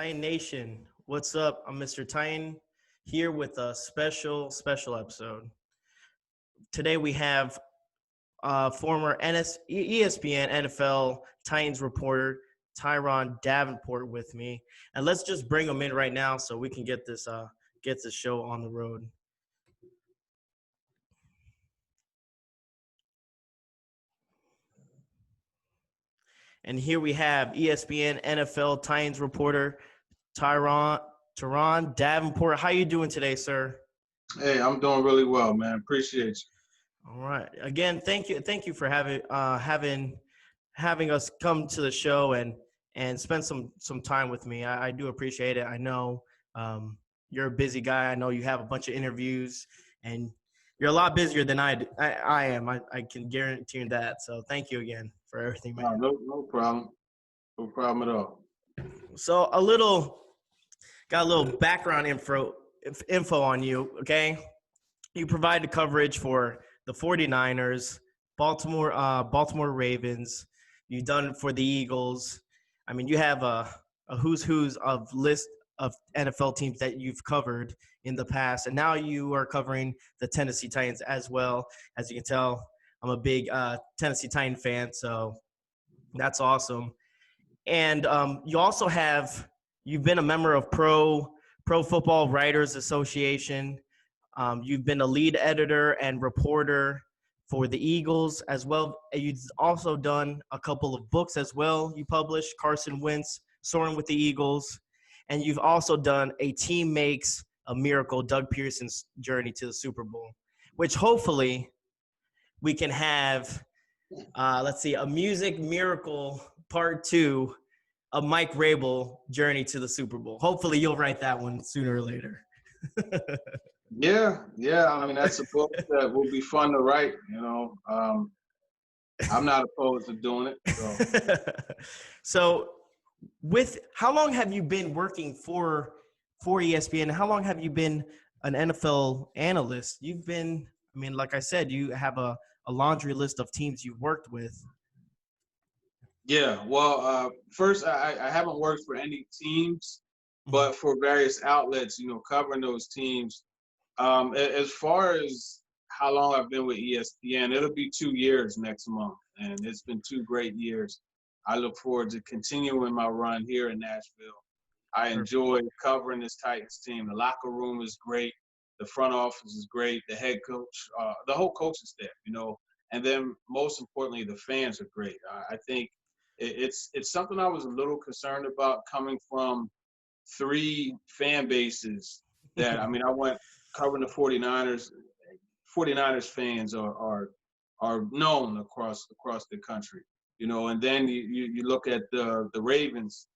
Titan Nation, what's up? I'm Mr. Titan here with a special episode. Today we have former ESPN NFL Titans reporter Turron Davenport with me, and let's just bring him in right now so we can get this show on the road. And here we have ESPN NFL Titans reporter Turron Davenport. How you doing today, sir? Hey, I'm doing really well, man. Appreciate you. All right. Again, thank you for having us come to the show and spend some time with me. I do appreciate it. I know you're a busy guy. I know you have a bunch of interviews, and you're a lot busier than I am. I can guarantee you that. So thank you again for everything, man. No problem. No problem at all. So got a little background info on you, okay? You provided coverage for the 49ers, Baltimore Ravens. You've done it for the Eagles. I mean, you have a who's of list of NFL teams that you've covered in the past, and now you are covering the Tennessee Titans as well. As you can tell, I'm a big Tennessee Titan fan, so that's awesome. And you've been a member of Pro Football Writers Association. You've been a lead editor and reporter for the Eagles as well. You've also done a couple of books as well. You published Carson Wentz, Soaring with the Eagles. And you've also done A Team Makes a Miracle, Doug Pearson's journey to the Super Bowl, which hopefully we can have, a Music Miracle Part 2 of Mike Rabel journey to the Super Bowl. Hopefully you'll write that one sooner or later. Yeah. I mean, that's a book that will be fun to write. I'm not opposed to doing it. So, how long have you been working for ESPN? How long have you been an NFL analyst? Like I said, you have a laundry list of teams you've worked with. Yeah. Well, first, I haven't worked for any teams, but for various outlets, covering those teams. As far as how long I've been with ESPN, it'll be 2 years next month, and it's been 2 great years. I look forward to continuing my run here in Nashville. I enjoy covering this Titans team. The locker room is great. The front office is great. The head coach, the whole coaching staff, and then most importantly, the fans are great. I think it's something I was a little concerned about coming from 3 fan bases that, I went covering the 49ers. 49ers fans are known across the country, and then you look at the Ravens.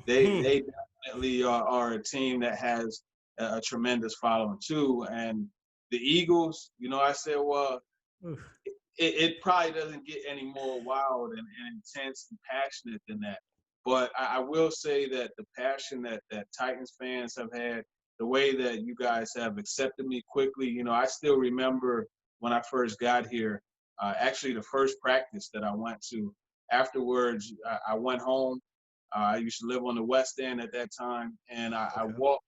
they definitely are a team that has a tremendous following too. And the Eagles, I said, well, it probably doesn't get any more wild and intense and passionate than that. But I will say that the passion that Titans fans have had, the way that you guys have accepted me quickly, I still remember when I first got here, actually the first practice that I went to. Afterwards, I went home. I used to live on the West End at that time, and I walked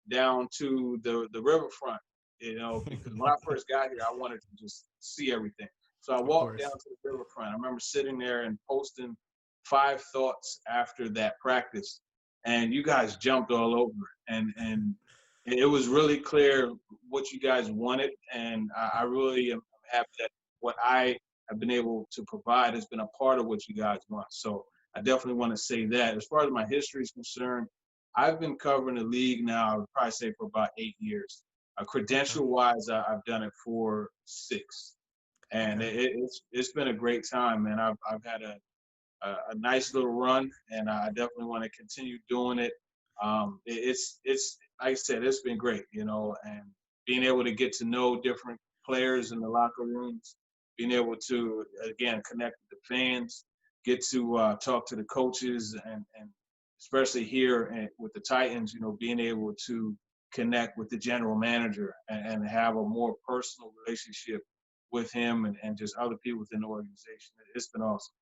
down to the riverfront, because when I first got here, I wanted to just see everything. So I walked down to the riverfront. I remember sitting there and posting 5 thoughts after that practice, and you guys jumped all over it. And it was really clear what you guys wanted, and I really am happy that what I have been able to provide has been a part of what you guys want. So I definitely want to say that. As far as my history is concerned, I've been covering the league now, I would probably say, for about 8 years. Credential-wise, I've done it for 6. And it's been a great time, man. I've had a nice little run, and I definitely want to continue doing it. It's like I said, it's been great, and being able to get to know different players in the locker rooms, being able to, again, connect with the fans, get to talk to the coaches, and especially here with the Titans, being able to connect with the general manager and have a more personal relationship with him and just other people within the organization. It's been awesome.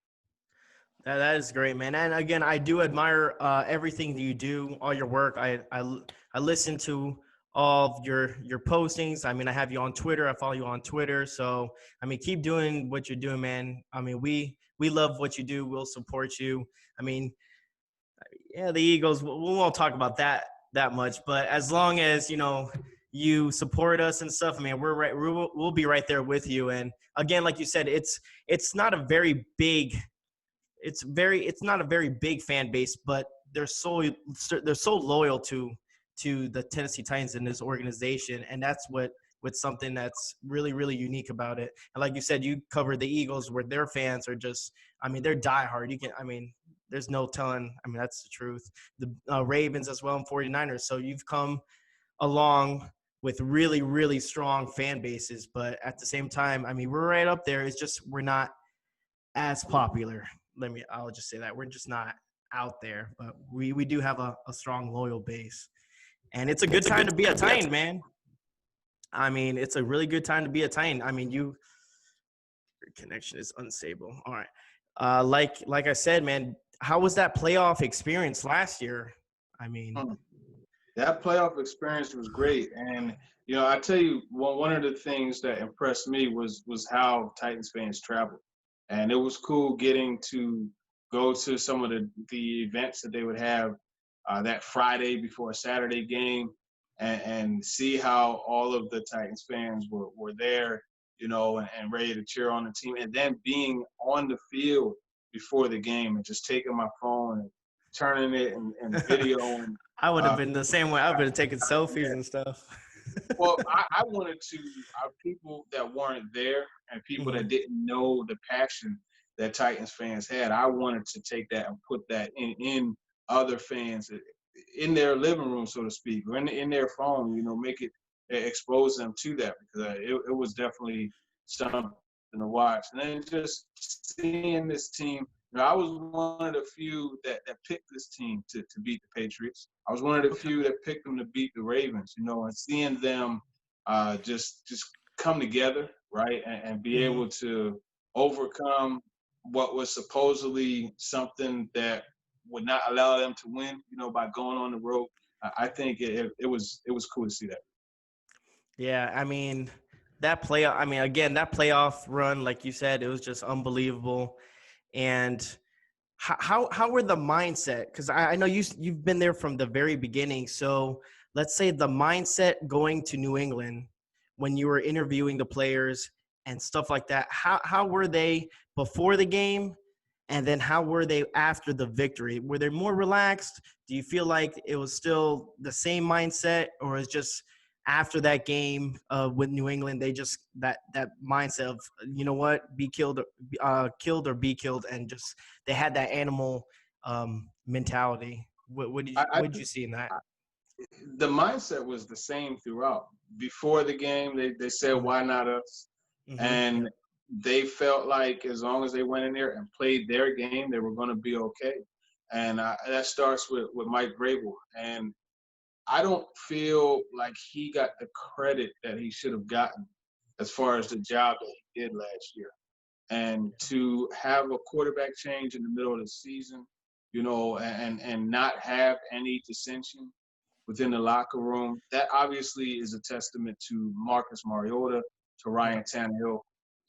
That is great, man. And again, I do admire everything that you do, all your work. I listen to all of your postings. I mean, I have you on Twitter. I follow you on Twitter. So, I mean, keep doing what you're doing, man. I mean, we love what you do. We'll support you. I mean, yeah, the Eagles. We won't talk about that much, but as long as you support us and stuff, man, we're right. We'll be right there with you. And again, like you said, it's not a very big it's not a very big fan base, but they're so loyal to the Tennessee Titans in this organization, and that's what's something that's really really unique about it. And like you said, you covered the Eagles, where their fans are just, I mean, they're diehard. I mean, there's no telling. I mean, that's the truth. The Ravens as well, and 49ers. So you've come along with really really strong fan bases, but at the same time, I mean, we're right up there. It's just we're not as popular. I'll just say that we're just not out there, but we do have a strong loyal base, and it's a good time to be a Titan, man. I mean, it's a really good time to be a Titan. I mean, your connection is unstable. All right. Like I said, man, how was that playoff experience last year? I mean, that playoff experience was great, and I tell you, one of the things that impressed me was how Titans fans traveled. And it was cool getting to go to some of the events that they would have that Friday before a Saturday game, and see how all of the Titans fans were there, and ready to cheer on the team. And then being on the field before the game and just taking my phone and turning it and videoing. I would have been the same way. I would have taken selfies and stuff. Well, I wanted to, people that weren't there and people that didn't know the passion that Titans fans had, I wanted to take that and put that in other fans, in their living room, so to speak, or in their phone, make it, expose them to that, because it was definitely something to watch. And then just seeing this team, I was one of the few that picked this team to beat the Patriots. I was one of the few that picked them to beat the Ravens, and seeing them just come together, right, and be able to overcome what was supposedly something that would not allow them to win, by going on the road. I think it was cool to see that. Yeah, I mean, that playoff run, like you said, it was just unbelievable. And how were the mindset? Because I know you've been there from the very beginning. So let's say the mindset going to New England when you were interviewing the players and stuff like that. How were they before the game, and then how were they after the victory? Were they more relaxed? Do you feel like it was still the same mindset, or is just after that game with New England, they just that mindset of, you know what, be killed or be killed, and just they had that animal mentality. What did you see in that? The mindset was the same throughout. Before the game, they said, "Why not us?" And they felt like as long as they went in there and played their game, they were going to be okay. And that starts with Mike Vrabel. And I don't feel like he got the credit that he should have gotten as far as the job that he did last year. And to have a quarterback change in the middle of the season, and not have any dissension within the locker room, that obviously is a testament to Marcus Mariota, to Ryan Tannehill,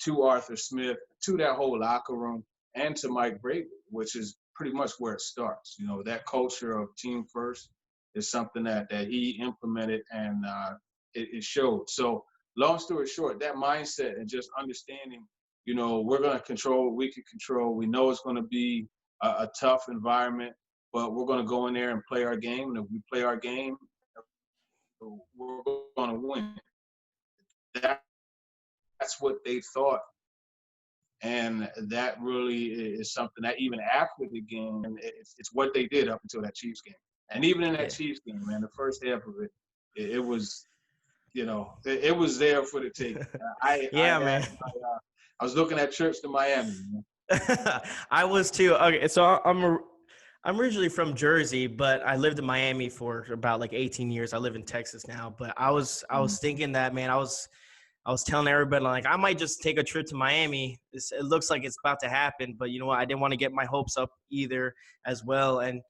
to Arthur Smith, to that whole locker room, and to Mike Vrabel, which is pretty much where it starts. That culture of team first is something that he implemented, and it showed. So long story short, that mindset and just understanding, we're going to control what we can control. We know it's going to be a tough environment, but we're going to go in there and play our game. And if we play our game, we're going to win. That's what they thought. And that really is something that even after the game, it's what they did up until that Chiefs game. And even in that Chiefs game, man, the first half of it was, it was there for the take. Man. I was looking at trips to Miami. I was too. Okay, so I'm originally from Jersey, but I lived in Miami for about like 18 years. I live in Texas now, but I was thinking that, man, I was I was telling everybody, like, I might just take a trip to Miami. It looks like it's about to happen, but you know what? I didn't want to get my hopes up either as well. And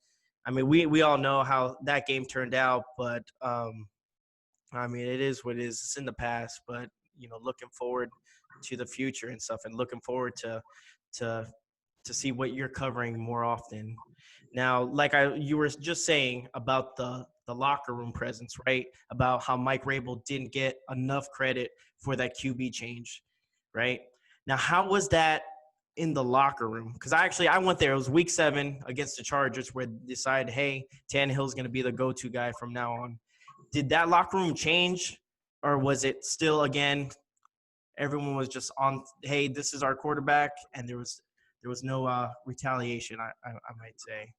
I mean, we all know how that game turned out, but I mean, it is what it is. It's in the past, but you know, looking forward to the future and stuff, and looking forward to to see what you're covering more often. Now, like you were just saying about the locker room presence, right? About how Mike Rabel didn't get enough credit for that QB change, right? Now, how was that in the locker room? Because I went there. It was Week 7 against the Chargers, where they decided, hey, Tannehill's going to be the go-to guy from now on. Did that locker room change, or was it still again everyone was just on, hey, this is our quarterback, and there was no retaliation, I might say,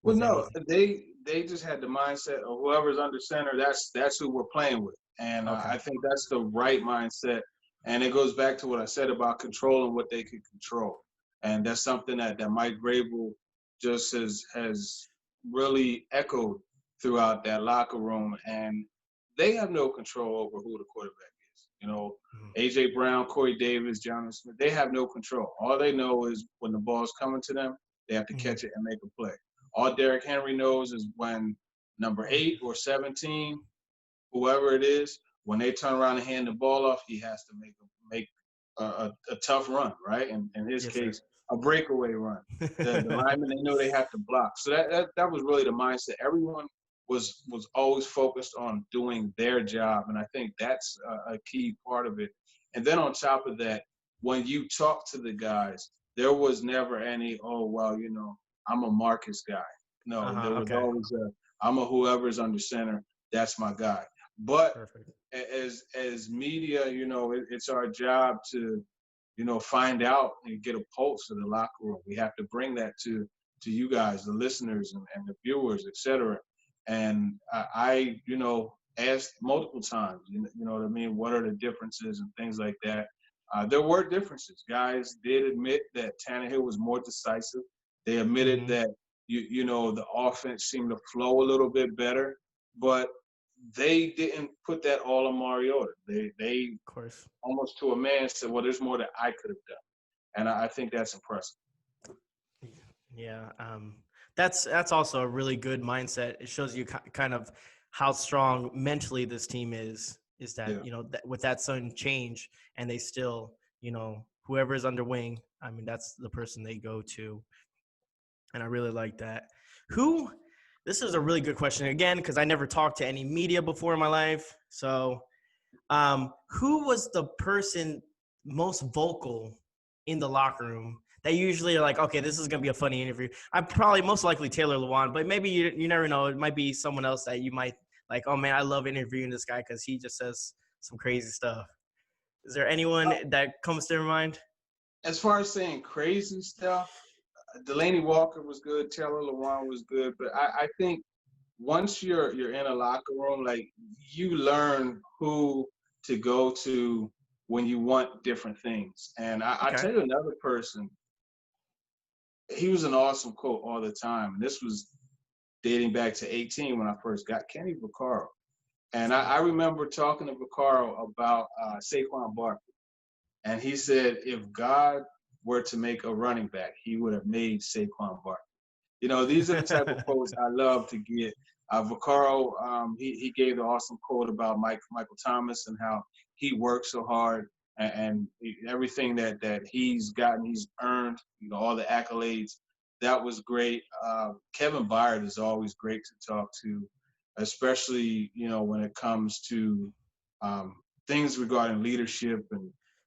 Well, with no, anything. they just had the mindset of whoever's under center, that's who we're playing with, and Okay. I think that's the right mindset. And it goes back to what I said about controlling what they could control, and that's something that Mike Vrabel just has really echoed throughout that locker room, and they have no control over who the quarterback is. You know, Mhm. AJ Brown, Corey Davis, Jonathan Smith, they have no control. All they know is when the ball's coming to them, they have to Mhm. catch it and make a play. All Derrick Henry knows is when number 8 or 17, whoever it is, when they turn around and hand the ball off, he has to make a tough run, right? And in his Yes, sir. case, a breakaway run. The linemen, they know they have to block. So that was really the mindset. Everyone was always focused on doing their job, and I think that's a key part of it. And then on top of that, when you talk to the guys, there was never any, oh well, I'm a Marcus guy. No, there was Okay. always I'm a whoever's under center, that's my guy. But Perfect. as media, it's our job to, find out and get a pulse of the locker room. We have to bring that to you guys, the listeners and the viewers, etc. And I asked multiple times, you know what I mean? What are the differences and things like that? There were differences. Guys did admit that Tannehill was more decisive. They admitted Mhm. that the offense seemed to flow a little bit better, but they didn't put that all on Mariota. They Of course. almost to a man said, "Well, there's more that I could have done," and I think that's impressive. Yeah. That's also a really good mindset. It shows you kind of how strong mentally this team is. Is that, Yeah. that with that sudden change, and they still, whoever is under wing. I mean, that's the person they go to, and I really like that. Who? This is a really good question again, because I never talked to any media before in my life. So, who was the person most vocal in the locker room that usually are like, okay, this is gonna be a funny interview? I'm probably most likely Taylor Lewan, but maybe you never know. It might be someone else that you might like. Oh man, I love interviewing this guy because he just says some crazy stuff. Is there anyone that comes to your mind? As far as saying crazy stuff, Delaney Walker was good. Taylor Lewan was good, but I think once you're in a locker room, like you learn who to go to when you want different things. And I Okay. tell you another person, he was an awesome quote all the time. And this was dating back to 18 when I first got Kenny Vaccaro. And I remember talking to Vaccaro about Saquon Barkley. And he said, if God were to make a running back, he would have made Saquon Barkley. These are the type of quotes I love to get. Vaccaro, he gave the awesome quote about Michael Thomas and how he worked so hard and everything that he's gotten, he's earned, all the accolades. That was great. Kevin Byard is always great to talk to, especially, when it comes to things regarding leadership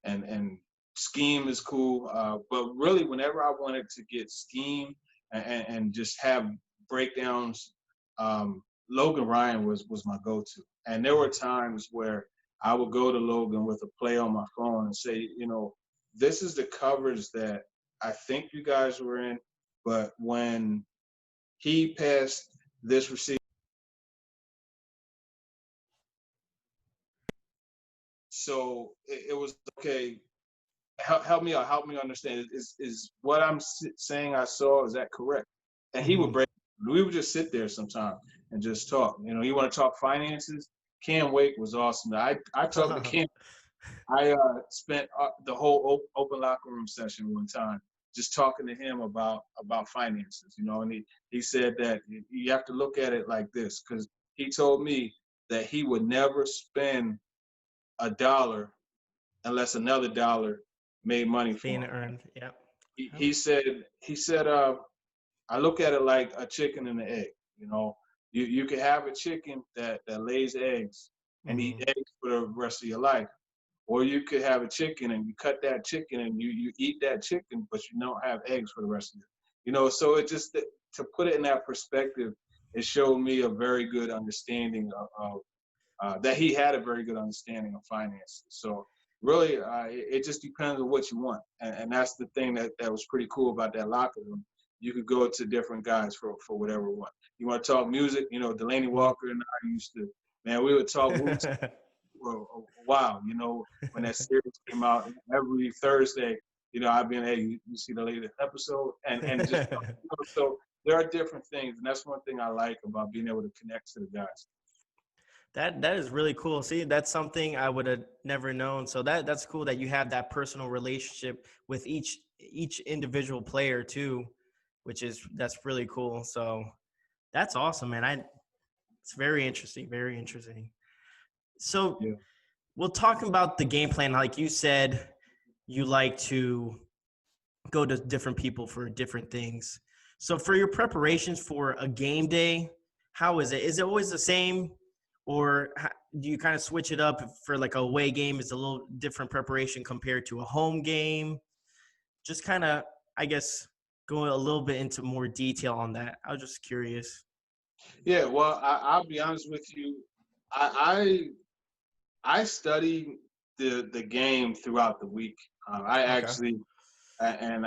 and scheme is cool. But really, whenever I wanted to get scheme and just have breakdowns. Logan Ryan was my go-to, and there were times where I would go to Logan with a play on my phone and say, this is the coverage that I think you guys were in, but when he passed this receiver, so it was okay. Help me out. Help me understand. Is what I'm saying I saw, is that correct? And he would Hmm. break. We would just sit there sometime and just talk. You want to talk finances? Cam Wake was awesome. I talked to Cam. I spent the whole open locker room session one time just talking to him about finances, you know, and he said that you have to look at it like this, because he told me that he would never spend a dollar unless another dollar made money Being for him. earned. Yeah. He, Yep. he said he said I look at it like a chicken and an egg. You know, you can have a chicken that lays eggs and eat Hmm. eggs for the rest of your life, or you could have a chicken and you cut that chicken and you eat that chicken, but you don't have eggs for the rest of it. You know, so it just to put it in that perspective, it showed me a very good understanding of that he had a very good understanding of finances. So really, it just depends on what you want, and that's the thing that was pretty cool about that locker room. You could go to different guys for whatever you want. You want to talk music, you know, Delaney Walker and I used to, man, we would talk Wu for a while. You know, when that series came out every Thursday, you know, I've been, hey, you see the latest episode, and just you know, so there are different things, and that's one thing I like about being able to connect to the guys. That is really cool. See, that's something I would have never known. So that's cool that you have that personal relationship with each individual player too, that's really cool. So that's awesome, man. It's very interesting, very interesting. So Yeah. we'll talk about the game plan. Like you said, you like to go to different people for different things. So for your preparations for a game day, how is it? Is it always the same, or do you kind of switch it up for like a away game? Is a little different preparation compared to a home game? Just kind of, I guess, go a little bit into more detail on that. I was just curious. Yeah, well, I'll be honest with you. I study the game throughout the week. I Okay. actually, and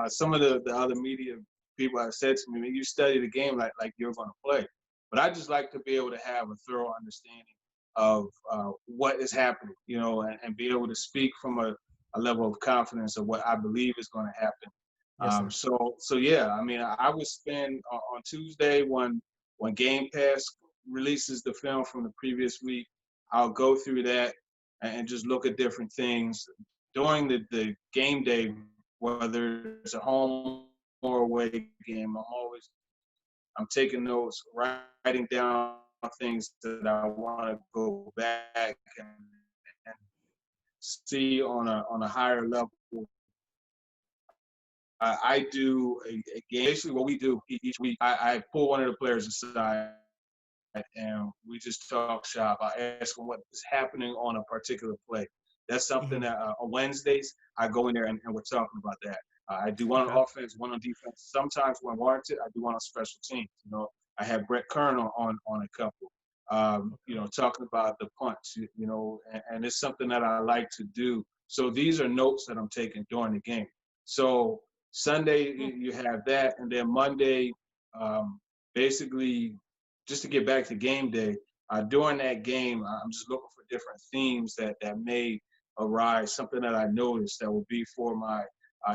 some of the other media people have said to me, "Man, you study the game like you're going to play." But I just like to be able to have a thorough understanding of what is happening, you know, and be able to speak from a level of confidence of what I believe is going to happen. Yes, sir. So yeah, I mean, I would spend on Tuesday when Game Pass releases the film from the previous week. I'll go through that and just look at different things during the game day, whether it's a home or away game. I'm taking notes, writing down things that I want to go back and see on a higher level. I do a game. Basically, what we do each week, I pull one of the players aside and we just talk shop. I ask them what is happening on a particular play. That's something Hmm. that on Wednesdays I go in there and we're talking about that. I do one Okay. on offense, one on defense. Sometimes when warranted, I do one on special teams. You know, I have Brett Kern on a couple. You know, talking about the punch. You know, and it's something that I like to do. So these are notes that I'm taking during the game. So Sunday you have that, and then Monday, basically just to get back to game day, during that game, I'm just looking for different themes that may arise, something that I noticed that will be for my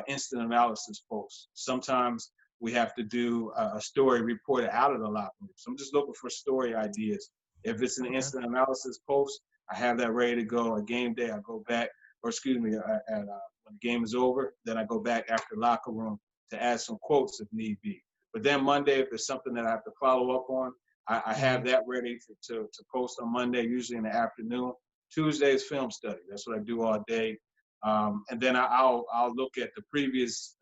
instant analysis post. Sometimes we have to do a story reported out of the locker room. So I'm just looking for story ideas. If it's an Okay. instant analysis post, I have that ready to go. A game day, I go back, or excuse me, when the game is over, then I go back after locker room to add some quotes if need be. But then Monday, if there's something that I have to follow up on, I have Hmm. that ready to post on Monday, usually in the afternoon. Tuesday is film study. That's what I do all day. And then I'll look at the previous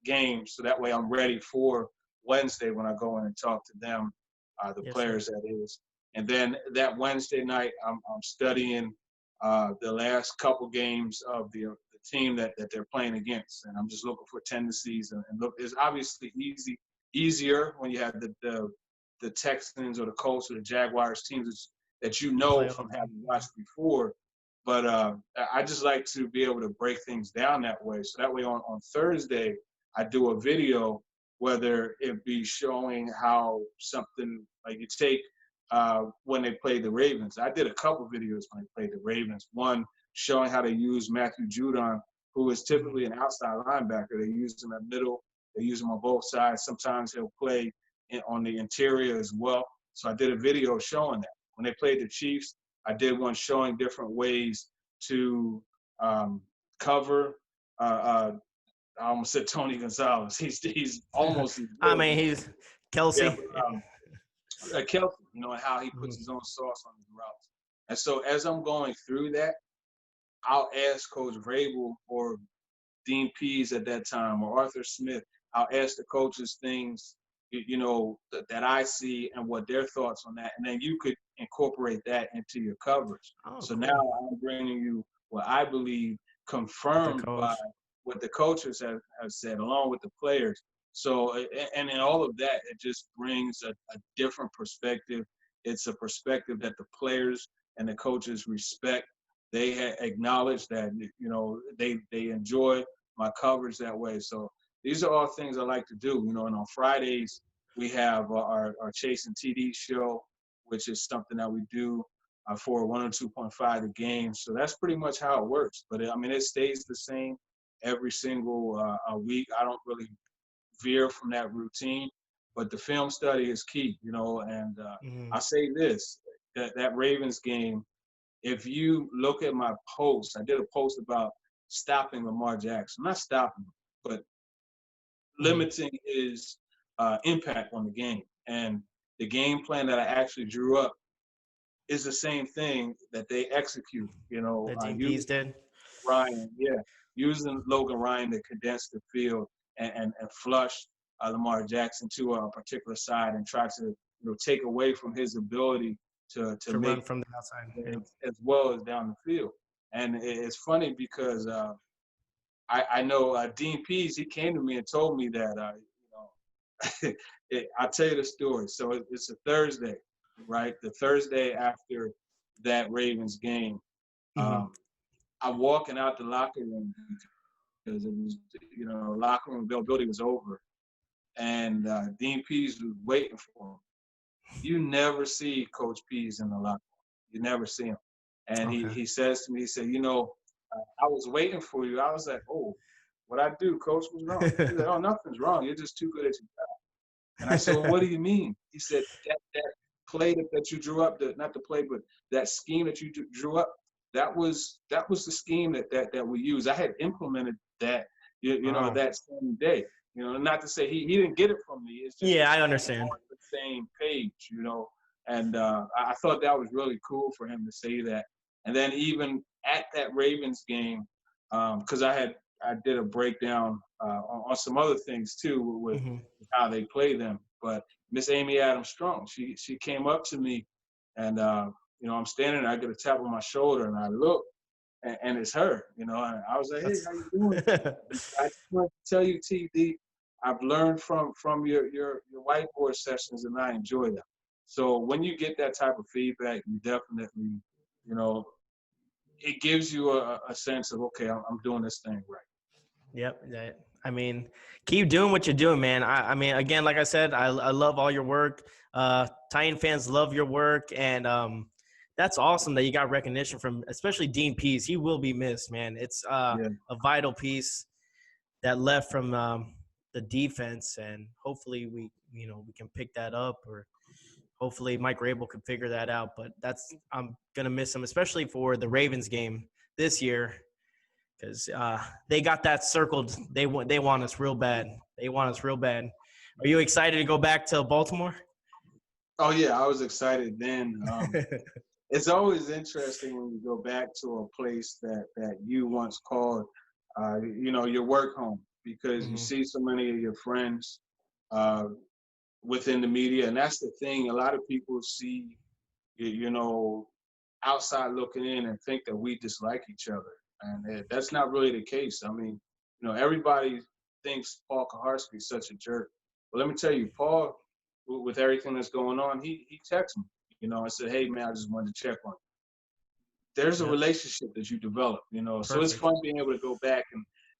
games, so that way I'm ready for Wednesday when I go in and talk to them, the Yes, sir. players that is. And then that Wednesday night, I'm studying the last couple games of the team that they're playing against, and I'm just looking for tendencies and look. It's obviously easier when you have the Texans or the Colts or the Jaguars teams that you You know play from often. having watched before. But I just like to be able to break things down that way. So that way on Thursday, I do a video, whether it be showing how something like you take when they played the Ravens. I did a couple videos when they played the Ravens. One showing how they use Matthew Judon, who is Hmm. typically an outside linebacker. They use him at middle. They use him on both sides. Sometimes he'll play on the interior as well. So I did a video showing that. When they played the Chiefs, I did one showing different ways to cover. I almost said Tony Gonzalez. He's almost as I good. mean, he's Yeah, Kelsey. but Kelsey, and how he puts his own sauce on his routes. And so as I'm going through that, I'll ask Coach Vrabel or Dean Pease at that time or Arthur Smith. I'll ask the coaches things, that I see and what their thoughts on that. And then you could incorporate that into your coverage. Oh, So cool. now I'm bringing you what I believe The confirmed coach. by what the coaches have said, along with the players. So, and in all of that, it just brings a different perspective. It's a perspective that the players and the coaches respect. They acknowledge that, they enjoy my coverage that way. So these are all things I like to do, and on Fridays we have our Chasing TD show, which is something that we do for 102.5 The Game. So that's pretty much how it works. But it stays the same every single week. I don't really veer from that routine, but the film study is key, and I say this, that Ravens game, if you look at my post, I did a post about stopping Lamar Jackson. Not stopping him, but limiting his impact on the game. And the game plan that I actually drew up is the same thing that they execute. That Dean Pease did. Ryan, using Logan Ryan to condense the field and flush Lamar Jackson to a particular side and try to take away from his ability to make run from the outside, as well as down the field. And it's funny because I know Dean Pease, he came to me and told me that I'll tell you the story. So it's a Thursday, right? The Thursday after that Ravens game. I'm walking out the locker room because it was, locker room availability was over. And Dean Pease was waiting for him. You never see Coach Pease in the locker room. You never see him. And he says to me, he said, I was waiting for you. I was like, oh, what I do, Coach, what's wrong? He said, oh, nothing's wrong. You're just too good at your job. And I said, well, what do you mean? He said, that play that you drew up, not the play, but that scheme that you drew up, that was the scheme that we used. I had implemented that, that same day. Not to say he didn't get it from me. It's just I understand. On the same page, and I thought that was really cool for him to say that. And then even at that Ravens game, because I did a breakdown on some other things too with how they play them. But Miss Amy Adams Strong, she came up to me, and I'm standing there. I get a tap on my shoulder, and I look, and it's her. And I was like, hey, how you doing? I just want to tell you, TD, I've learned from your whiteboard sessions, and I enjoy them. So when you get that type of feedback, you definitely, it gives you a sense of, okay, I'm doing this thing right. Yep. Keep doing what you're doing, man. Again, like I said, I love all your work. Titan fans love your work, and that's awesome that you got recognition from, especially Dean Pease. He will be missed, man. It's a vital piece that left from the defense, and hopefully we can pick that up, or hopefully Mike Rabel could figure that out. But I'm gonna miss him, especially for the Ravens game this year, because they got that circled. They want us real bad. They want us real bad. Are you excited to go back to Baltimore? Oh yeah, I was excited then. It's always interesting when you go back to a place that you once called, your work home, because you see so many of your friends within the media, and that's the thing. A lot of people see, outside looking in and think that we dislike each other, and that's not really the case. Everybody thinks Paul Kaharski is such a jerk. But let me tell you, Paul, with everything that's going on, he texted me, and said, hey, man, I just wanted to check on you. There's a relationship that you develop, so it's fun being able to go back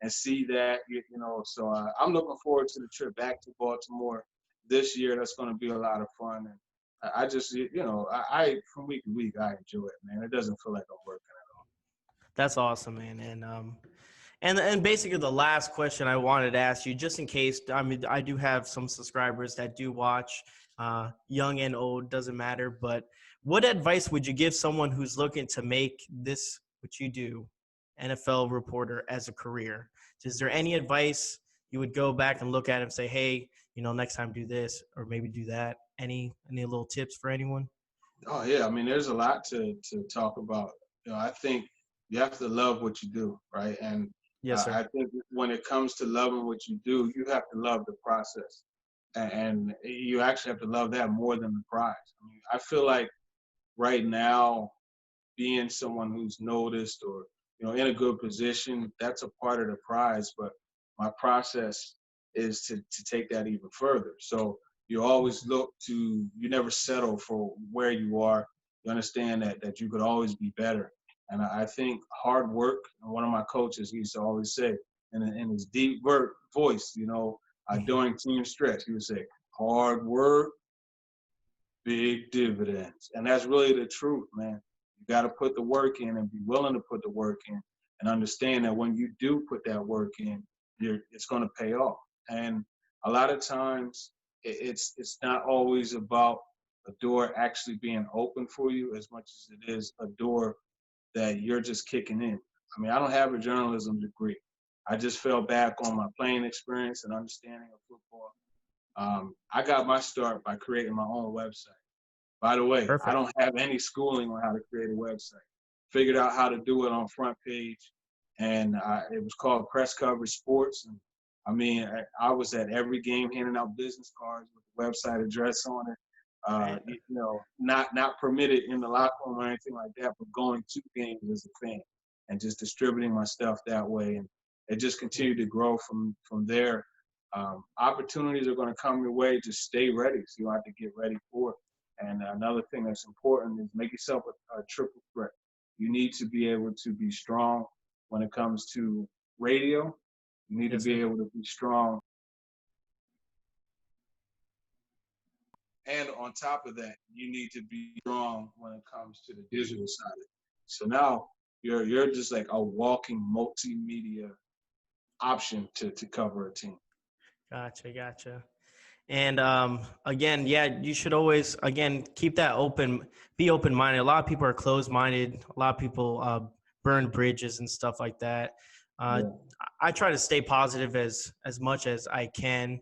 and see that, so I'm looking forward to the trip back to Baltimore this year. That's going to be a lot of fun. And I just, I from week to week, I enjoy it, man. It doesn't feel like I'm working at all. That's awesome, man. And basically the last question I wanted to ask you, just in case, I do have some subscribers that do watch, young and old, doesn't matter, but what advice would you give someone who's looking to make this what you do, NFL reporter as a career, is there any advice you would go back and look at and say, hey, next time do this or maybe do that? Any little tips for anyone? Oh yeah, I mean, there's a lot to talk about. I think you have to love what you do, right? And Yes, I sir. think when it comes to loving what you do, you have to love the process, and you actually have to love that more than the prize. I mean, I feel like right now, being someone who's noticed or in a good position, that's a part of the prize. But my process is to take that even further. So you always look to, you never settle for where you are. You understand that you could always be better. And I think hard work, and one of my coaches, he used to always say in his deep voice, during team stretch, he would say, hard work, big dividends. And that's really the truth, man. You got to put the work in and be willing to put the work in and understand that when you do put that work in, it's going to pay off. And a lot of times it's not always about a door actually being open for you as much as it is a door that you're just kicking in. I mean, I don't have a journalism degree. I just fell back on my playing experience and understanding of football. I got my start by creating my own website. By the way, I Perfect. don't have any schooling on how to create a website. Figured out how to do it on Front Page, and it was called Press Coverage Sports. And I mean, I was at every game handing out business cards with the website address on it. Man. Not permitted in the locker room or anything like that, but going to games as a fan and just distributing my stuff that way. And it just continued to grow from there. Opportunities are going to come your way. Just stay ready. So you have to get ready for it. And another thing that's important is make yourself a triple threat. You need to be able to be strong when it comes to radio. You need to Yes, be sir. able to be strong. And on top of that, you need to be strong when it comes to the digital side of it. So now you're just like a walking multimedia option to cover a team. Gotcha. And again, yeah, you should always, again, keep that open, be open-minded. A lot of people are closed-minded. A lot of people burn bridges and stuff like that. Uh, Yeah. I try to stay positive as much as I can.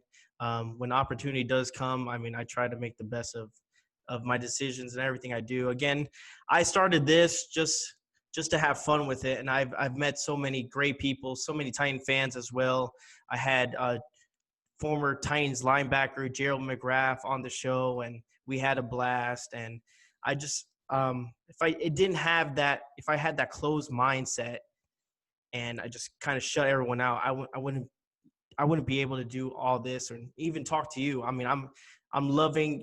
When opportunity does come, I mean, I try to make the best of my decisions and everything I do. Again, I started this just to have fun with it, and I've met so many great people, so many Titan fans as well. I had former Titans linebacker Gerald McGrath on the show, and we had a blast. And I just, if I had that closed mindset, and I just kind of shut everyone out, I wouldn't be able to do all this or even talk to you. I mean, I'm loving,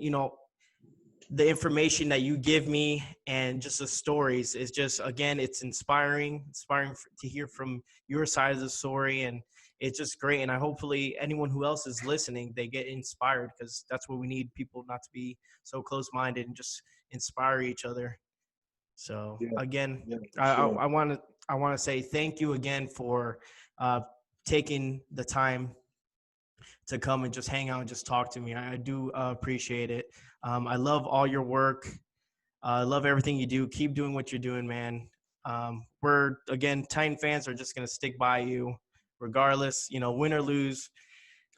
the information that you give me and just the stories is just, again, it's inspiring to hear from your side of the story. And it's just great. And I hopefully anyone who else is listening, they get inspired, because that's what we need, people not to be so close-minded and just inspire each other. So Yeah, again, yeah, for I sure. want to say thank you again for taking the time to come and just hang out and just talk to me. I do appreciate it. I love all your work. I love everything you do. Keep doing what you're doing, man. Again, Titan fans are just going to stick by you regardless, win or lose.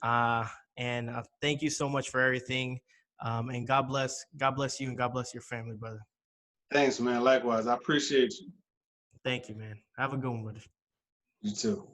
And thank you so much for everything. And God bless you, and God bless your family, brother. Thanks, man. Likewise. I appreciate you. Thank you, man. Have a good one, brother. You too.